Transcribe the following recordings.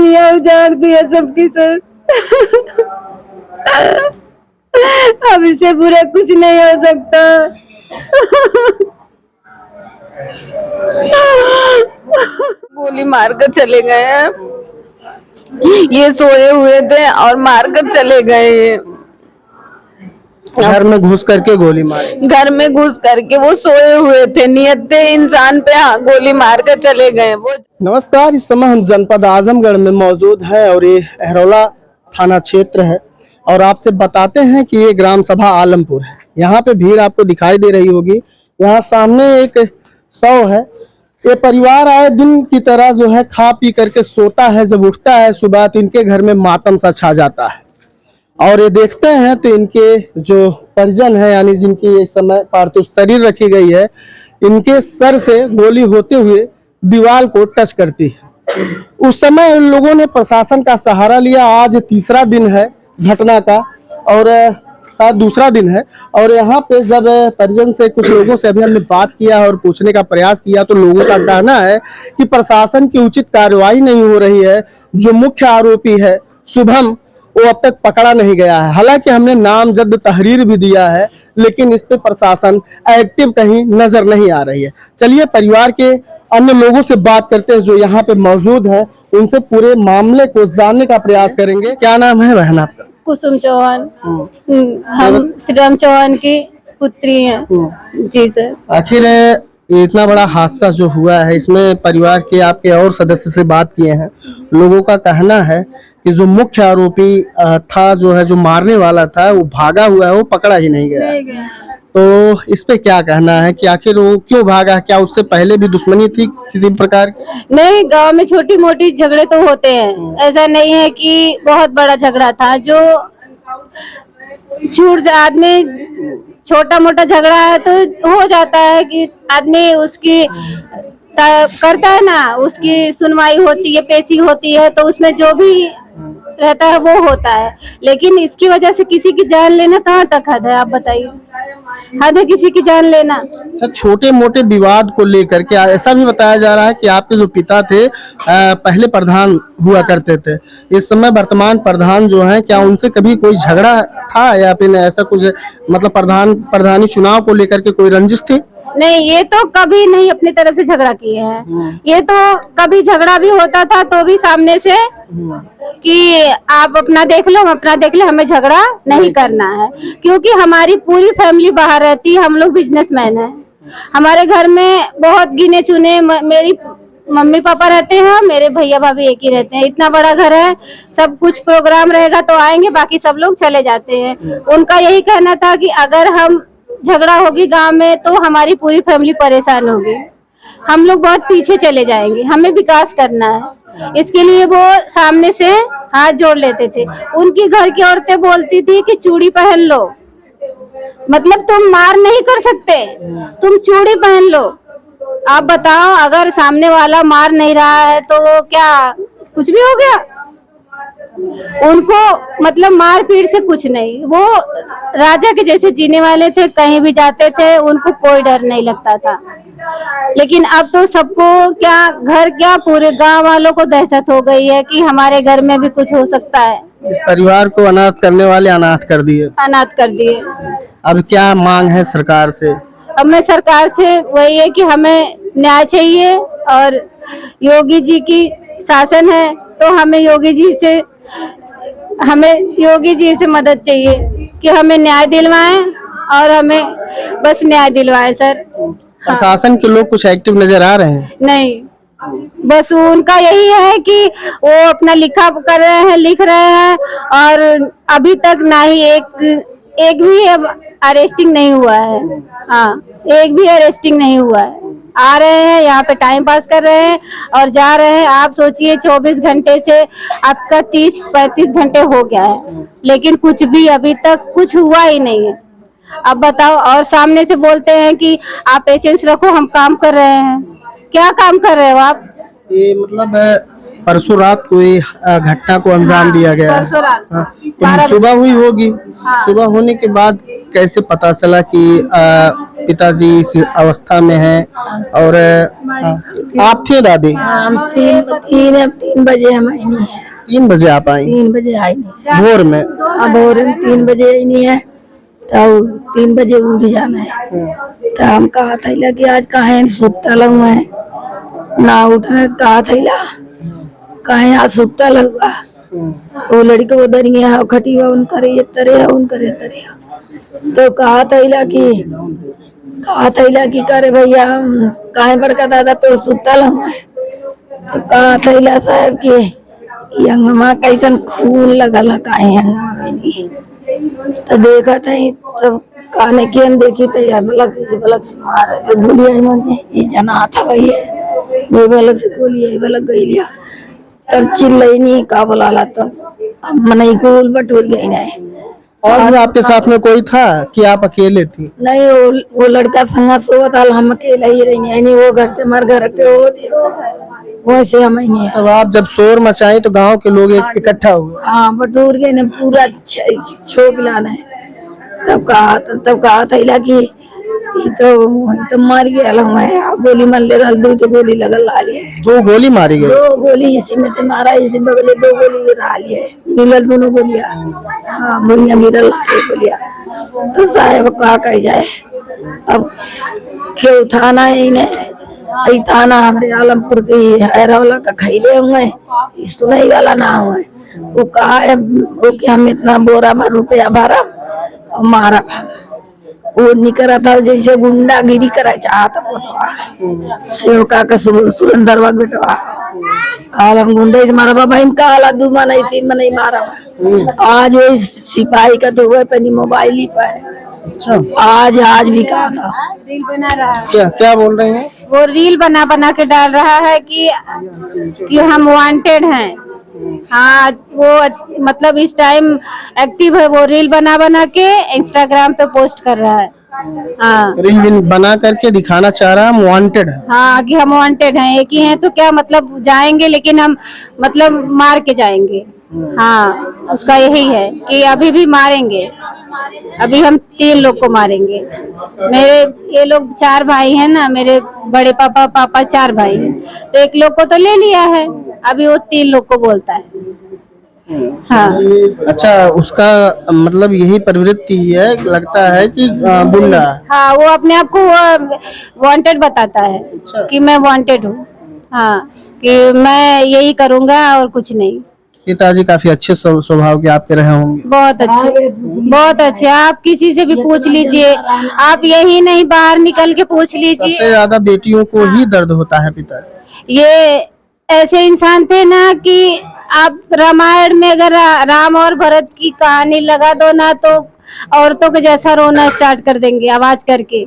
दुनिया उजाड़ दिया सबकी सर। अब इससे बुरा कुछ नहीं हो सकता। गोली मारकर चले गए हैं, ये सोए हुए थे और मारकर चले गए। घर में घुस करके गोली मारी? घर में घुस करके, वो सोए हुए थे, नियत थे इंसान पे, हाँ गोली मारकर चले गए वो। नमस्कार, इस समय हम जनपद आजमगढ़ में मौजूद हैं और ये अहरौला थाना क्षेत्र है और आपसे बताते हैं कि ये ग्राम सभा आलमपुर है। यहाँ पे भीड़ आपको दिखाई दे रही होगी। यहाँ सामने एक शव है। ये परिवार आए दिन की तरह जो है खा पी करके सोता है, जब उठता है सुबह तो इनके घर में मातम सा छा जाता है। और ये देखते हैं तो इनके जो परिजन है, यानी जिनकी इस समय पार्थिव शरीर रखी गई है, इनके सर से गोली होते हुए दीवार को टच करती है। उस समय उन लोगों ने प्रशासन का सहारा लिया। आज तीसरा दिन है घटना का और शायद दूसरा दिन है। और यहाँ पे जब परिजन से कुछ लोगों से अभी हमने बात किया और पूछने का प्रयास किया तो लोगों का कहना है कि प्रशासन की उचित कार्रवाई नहीं हो रही है। जो मुख्य आरोपी है शुभम, वो अब तक पकड़ा नहीं गया है। हालांकि हमने नामजद तहरीर भी दिया है, लेकिन इस पे प्रशासन एक्टिव कहीं नजर नहीं आ रही है। चलिए परिवार के अन्य लोगों से बात करते हैं जो यहाँ पे मौजूद हैं, उनसे पूरे मामले को जानने का प्रयास करेंगे। क्या नाम है बहन आपका? कुसुम चौहान। हम श्री राम चौहान की पुत्री हैं। जी सर। आखिर इतना बड़ा हादसा जो हुआ है, इसमें परिवार के आपके और सदस्य से बात किए हैं। लोगों का कहना है कि जो मुख्य आरोपी था, जो है जो मारने वाला था, वो भागा हुआ है, वो पकड़ा ही नहीं गया। तो इस पे क्या कहना है कि आखिर वो क्यों भागा? क्या उससे पहले भी दुश्मनी थी किसी प्रकार की? नहीं, गांव में छोटी मोटी झगड़े तो होते हैं, ऐसा नहीं है कि बहुत बड़ा झगड़ा था। जो छूट आदमी छोटा मोटा झगड़ा है तो हो जाता है कि आदमी उसकी करता है ना, उसकी सुनवाई होती है, पेशी होती है, तो उसमें जो भी रहता है वो होता है। लेकिन इसकी वजह से किसी की जान लेना कहाँ तक हद है, आप बताइए? हद है किसी की जान लेना। अच्छा, छोटे मोटे विवाद को लेकर के ऐसा भी बताया जा रहा है कि आपके जो पिता थे पहले प्रधान हुआ करते थे, इस समय वर्तमान प्रधान जो है, क्या उनसे कभी कोई झगड़ा था या फिर ऐसा कुछ, मतलब प्रधानी चुनाव को लेकर के कोई रंजिश थी? नहीं, ये तो कभी नहीं अपनी तरफ से झगड़ा किए हैं। ये तो कभी झगड़ा भी होता था तो भी सामने से कि आप अपना देख लो, हम अपना देख ले, हमें झगड़ा नहीं करना है। क्योंकि हमारी पूरी फैमिली बाहर रहती है, हम लोग बिजनेसमैन हैं। हमारे घर में बहुत गिने चुने मेरी मम्मी पापा रहते हैं, मेरे भैया भाभी एक ही रहते हैं। इतना बड़ा घर है, सब कुछ प्रोग्राम रहेगा तो आएंगे, बाकी सब लोग चले जाते हैं। उनका यही कहना था कि अगर हम झगड़ा होगी गांव में तो हमारी पूरी फैमिली परेशान होगी, हम लोग बहुत पीछे चले जाएंगे, हमें विकास करना है। इसके लिए वो सामने से हाथ जोड़ लेते थे। उनकी घर की औरतें बोलती थी कि चूड़ी पहन लो, मतलब तुम मार नहीं कर सकते, तुम चूड़ी पहन लो। आप बताओ, अगर सामने वाला मार नहीं रहा है तो वो क्या कुछ भी हो गया? उनको मतलब मार पीट से कुछ नहीं, वो राजा के जैसे जीने वाले थे, कहीं भी जाते थे उनको कोई डर नहीं लगता था। लेकिन अब तो सबको क्या, घर क्या, पूरे गांव वालों को दहशत हो गई है कि हमारे घर में भी कुछ हो सकता है। इस परिवार को अनाथ करने वाले अनाथ कर दिए। अनाथ कर दिए। अब क्या मांग है सरकार से? अब मैं सरकार से वही है कि हमें न्याय चाहिए और योगी जी की शासन है तो हमें योगी जी से मदद चाहिए कि हमें न्याय दिलवाएं और हमें बस न्याय दिलवाएं सर। प्रशासन के लोग कुछ एक्टिव नजर आ रहे हैं? नहीं, बस उनका यही है कि वो अपना लिखा कर रहे हैं, लिख रहे हैं, और अभी तक ना ही एक भी अरेस्टिंग नहीं हुआ है। हाँ, एक भी अरेस्टिंग नहीं हुआ है। आ रहे हैं यहाँ पे टाइम पास कर रहे हैं और जा रहे हैं। आप सोचिए 24 घंटे से आपका 30-35 घंटे हो गया है, लेकिन कुछ भी अभी तक कुछ हुआ ही नहीं है। अब बताओ, और सामने से बोलते हैं कि आप पेशेंस रखो, हम काम कर रहे हैं। क्या काम कर रहे हो आप? ये मतलब परसों रात को घटना को अंजाम दिया गया है। परसों रात तो सुबह हुई होगी। सुबह होने के बाद कैसे पता चला कि पिताजी इस अवस्था में हैं और आप थे दादी? हम तीन बजे हम आई नहीं है, 3 बजे आप आई? 3 बजे आई नहीं, भोर में? अब भोर में 3 बजे आई नहीं है, तो 3 बजे उठ जाना है। तो हम कहा था कि आज कहे सुता लगू है ना उठने, कहा था कहे आज सुता लगुआ। वो लड़के उधर ही है खटिया उन करे तो कहा था कि करे भैया काहे बड़का दादा तो सुता लगू है। तो कहा था साहब कि यंगमा कैसन खून लगल है काहे यंगमा में नहीं। तो देखा था तब काने के देखी तो यार बलक से मार गोली मन से ये जना था भैया वो बलक से गोली बलक गई लिया। तब चिल्लाई नहीं का बोला तब मन गोल बटोर गई नहीं। और भी आपके साथ में कोई था कि आप अकेले थी? नहीं वो लड़का संगा सोवत आल, हम अकेला ही रही नहीं। वो घर से हमारे घर हो वैसे हम ही नहीं। तब आप जब शोर मचाई तो गांव के लोग इकट्ठा हुए? हाँ बटोर गए ने पूरा छो पिलाना है। तब कहा था कि ये तो मार गया गोली मार ले रहा, 2 गोली लगल ला लिए। 2 गोली मारी गई? 2 गोली इसी में से मारा, इसी बगले 2 गोली गिरा लिए, मिलल दोनों गोलियां। हाँ गोलियां मिलल गोलियां। तो साहब कहा कह जाए अब क्यों थाना है इन्हें थाना हमारे आलमपुर की हैरावला का खैले हुए सुनाई वाला ना हुए। वो कहा है वो कि हम इतना बोरा भर रुपया भरा और मारा वो निकला था जैसे गुंडागिरी करा चाहता सेवका का सुरेंद्रवा बेटवा काल हम गुंडे से मारा बाबा इनका हालात 2 मन 3 मन नहीं मारा। आज वो सिपाही का तो हुआ पे मोबाइल ही पाए। अच्छा, आज भी कहा था रील बना रहा है। क्या बोल रहे हैं? वो रील बना के डाल रहा है कि हम वांटेड हैं। हाँ वो मतलब इस टाइम एक्टिव है, वो रील बना के इंस्टाग्राम पे पोस्ट कर रहा है। हाँ रील बना करके दिखाना चाह रहा है हम वांटेड है। हाँ कि हम वांटेड हैं, एक ही हैं तो क्या मतलब जाएंगे लेकिन हम मतलब मार के जाएंगे। हाँ उसका यही है कि अभी भी मारेंगे, अभी हम 3 लोग को मारेंगे। मेरे ये लोग 4 भाई हैं ना, मेरे बड़े पापा 4 भाई हैं, तो 1 लोग को तो ले लिया है, अभी वो 3 लोग को बोलता है। हाँ अच्छा, उसका मतलब यही प्रवृत्ति है, लगता है कि गुंडा। हाँ वो अपने आप को वांटेड बताता है कि मैं वांटेड हूँ। हाँ कि मैं यही करूँगा और कुछ नहीं। पिताजी काफी अच्छे स्वभाव के आपके रहे होंगे? बहुत अच्छे, बहुत अच्छे। आप किसी से भी पूछ लीजिए, आप यही नहीं बाहर निकल के पूछ लीजिए। सबसे ज्यादा बेटियों को ही दर्द होता है पिता। ये ऐसे इंसान थे ना कि आप रामायण में अगर राम और भरत की कहानी लगा दो ना तो औरतों के जैसा रोना स्टार्ट कर देंगे आवाज करके।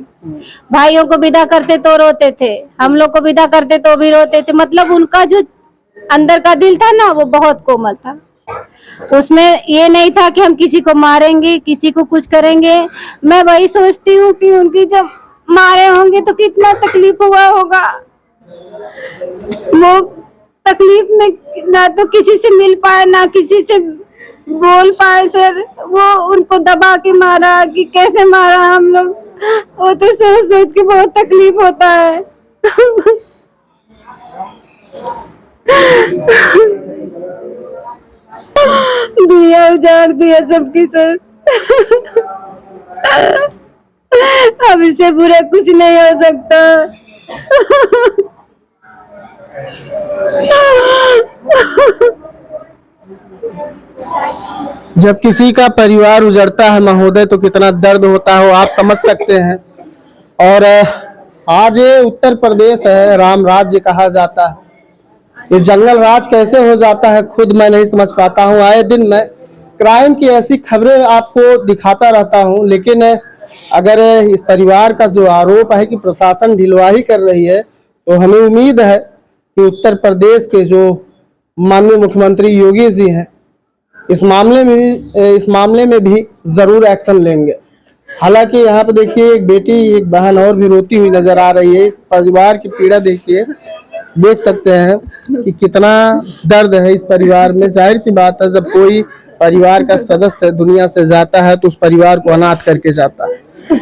भाइयों को विदा करते तो रोते थे, हम लोग को विदा करते तो भी रोते थे। मतलब उनका जो अंदर का दिल था ना वो बहुत कोमल था। उसमें ये नहीं था कि हम किसी को मारेंगे, किसी को कुछ करेंगे। मैं वही सोचती हूँ कि उनकी जब मारे होंगे तो कितना तकलीफ हुआ होगा। वो तकलीफ में ना तो किसी से मिल पाए ना किसी से बोल पाए। सर वो उनको दबा के मारा कि कैसे मारा हम लोग, वो तो सोच सोच के बहुत तकलीफ होता है। दुनिया उजाड़ दिया सबकी सर। अब इससे बुरा कुछ नहीं हो सकता। जब किसी का परिवार उजड़ता है महोदय तो कितना दर्द होता है आप समझ सकते हैं। और आज ये उत्तर प्रदेश है, राम राज्य कहा जाता है, ये जंगल राज कैसे हो जाता है खुद मैं नहीं समझ पाता हूँ। आए दिन मैं क्राइम की ऐसी खबरें आपको दिखाता रहता हूँ, लेकिन अगर इस परिवार का जो आरोप है कि प्रशासन ढिलवाही कर रही है तो हमें उम्मीद है कि उत्तर प्रदेश के जो माननीय मुख्यमंत्री योगी जी हैं इस मामले में भी जरूर एक्शन लेंगे। हालांकि यहाँ पे देखिए एक बेटी एक बहन और भी रोती हुई नजर आ रही है। इस परिवार की पीड़ा देखिए, देख सकते हैं कि कितना दर्द है इस परिवार में। जाहिर सी बात है जब कोई परिवार का सदस्य दुनिया से जाता है तो उस परिवार को अनाथ करके जाता है।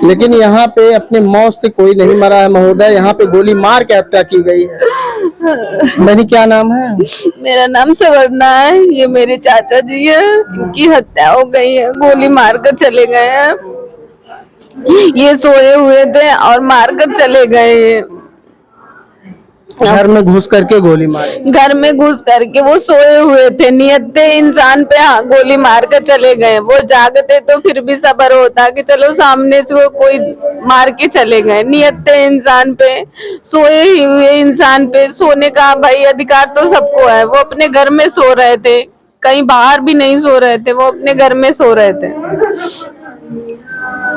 लेकिन यहाँ पे अपने मौत से कोई नहीं मरा है महोदय, यहाँ पे गोली मार के हत्या की गई है। मेरी क्या नाम है? मेरा नाम सवर्णा है, ये मेरे चाचा जी है, इनकी हत्या हो गई है, गोली मारकर चले गए हैं। ये सोए हुए थे और मारकर चले गए। घर में घुस करके गोली मारी? घर में घुस करके वो सोए हुए थे, नियत थे इंसान पे, हाँ गोली मार कर चले गए। वो जागते तो फिर भी सब्र होता कि चलो सामने से वो कोई मार के चले गए। नियत थे इंसान पे, सोए हुए इंसान पे। सोने का भाई अधिकार तो सबको है। वो अपने घर में सो रहे थे, कहीं बाहर भी नहीं सो रहे थे, वो अपने घर में सो रहे थे।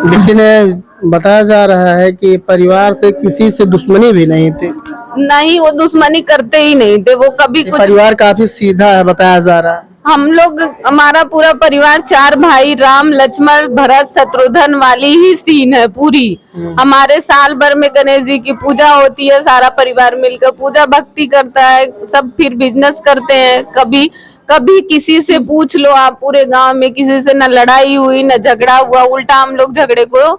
लेकिन बताया जा रहा है कि परिवार से किसी से दुश्मनी भी नहीं थी। नहीं, वो दुश्मनी करते ही नहीं थे, वो कभी कुछ। परिवार काफी सीधा है बताया जा रहा है। हम लोग, हमारा पूरा परिवार 4 भाई, राम लक्ष्मण भरत शत्रुघ्न वाली ही सीन है पूरी। हमारे साल भर में गणेश जी की पूजा होती है, सारा परिवार मिलकर पूजा भक्ति करता है, सब फिर बिजनेस करते हैं। कभी कभी किसी से पूछ लो आप, पूरे गांव में किसी से न लड़ाई हुई न झगड़ा हुआ, उल्टा हम लोग झगड़े को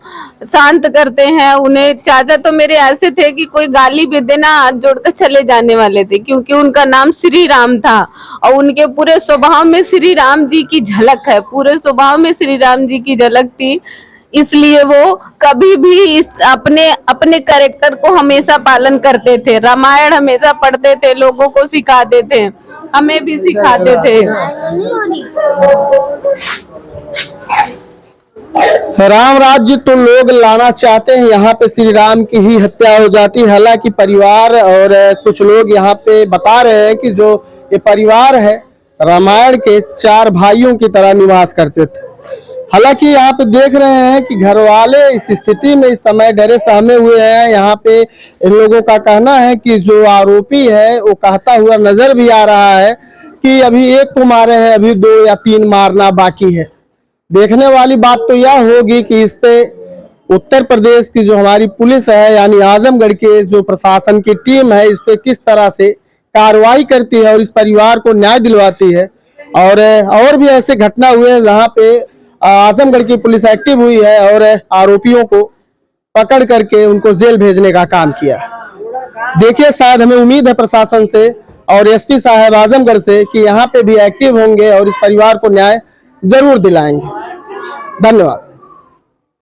शांत करते हैं। उन्हें चाचा तो मेरे ऐसे थे कि कोई गाली भी देना हाथ जोड़कर चले जाने वाले थे, क्योंकि उनका नाम श्री राम था और उनके पूरे स्वभाव में श्री राम जी की झलक है, पूरे स्वभाव में श्री राम जी की झलक थी। इसलिए वो कभी भी इस अपने अपने कैरेक्टर को हमेशा पालन करते थे। रामायण हमेशा पढ़ते थे, लोगों को सिखाते थे, हमें भी सिखाते थे। राम राज्य तो लोग लाना चाहते हैं, यहाँ पे श्री राम की ही हत्या हो जाती है। हालांकि परिवार और कुछ लोग यहाँ पे बता रहे हैं कि जो ये परिवार है रामायण के 4 भाइयों की तरह निवास करते थे। हालांकि यहाँ पे देख रहे हैं कि घर वाले इस स्थिति में इस समय डरे सहमे हुए हैं। यहाँ पे इन लोगों का कहना है कि जो आरोपी है वो कहता हुआ नजर भी आ रहा है कि अभी एक को मारे हैं, अभी 2 या 3 मारना बाकी है। देखने वाली बात तो यह होगी कि इस पे उत्तर प्रदेश की जो हमारी पुलिस है यानी आजमगढ़ के जो प्रशासन की टीम है इस पे किस तरह से कार्रवाई करती है और इस परिवार को न्याय दिलवाती है। और भी ऐसे घटना हुए हैं जहाँ पे आजमगढ़ की पुलिस एक्टिव हुई है और आरोपियों को पकड़ करके उनको जेल भेजने का काम किया। देखिए, शायद हमें उम्मीद है प्रशासन से और एसपी साहब आजमगढ़ से कि यहाँ पे भी एक्टिव होंगे और इस परिवार को न्याय जरूर दिलाएंगे। धन्यवाद।